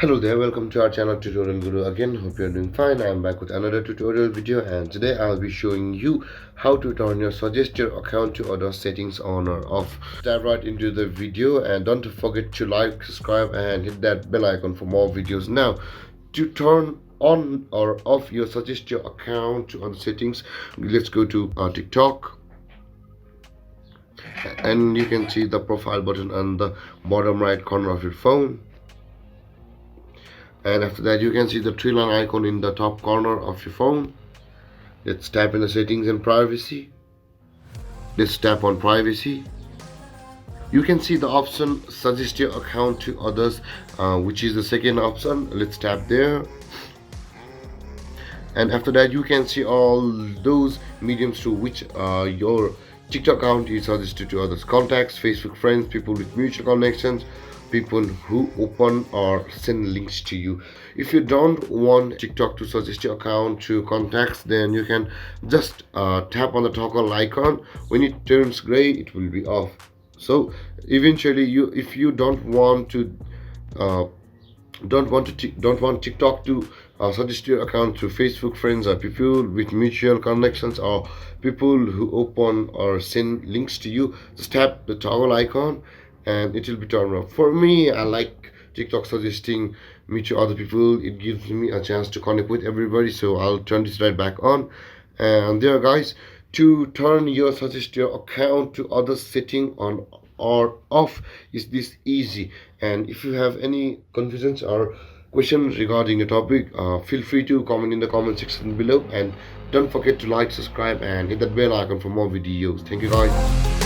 Hello there, welcome to our channel Tutorial Guru again. Hope you're doing fine. I'm back with another tutorial video, and today I'll be showing you how to turn your suggest your account to other settings on or off. Dive right into the video, and don't forget to like, subscribe and hit that bell icon for more videos. Now, to turn on or off your suggest your account to other settings, let's go to TikTok, and you can see the profile button on the bottom right corner of your phone. And after that, you can see the three line icon in the top corner of your phone. Let's tap in the settings and privacy. Let's tap on privacy. You can see the option suggest your account to others, which is the second option. Let's tap there. And after that, you can see all those mediums to which your TikTok account is suggested to others: contacts, Facebook friends, people with mutual connections, people who open or send links to you. If you don't want TikTok to suggest your account to contacts, then you can just tap on the toggle icon. When it turns gray, it will be off. So eventually, if you don't want TikTok to suggest your account to Facebook friends or people with mutual connections or people who open or send links to you, just tap the toggle icon and it will be turned off. For me, I like TikTok suggesting me to other people. It gives me a chance to connect with everybody, so I'll turn this right back on. And there, guys, to turn your suggest your account to other setting on or off is this easy. And if you have any confusions or questions regarding the topic, feel free to comment in the comment section below, and don't forget to like, subscribe and hit that bell icon for more videos. Thank you, guys.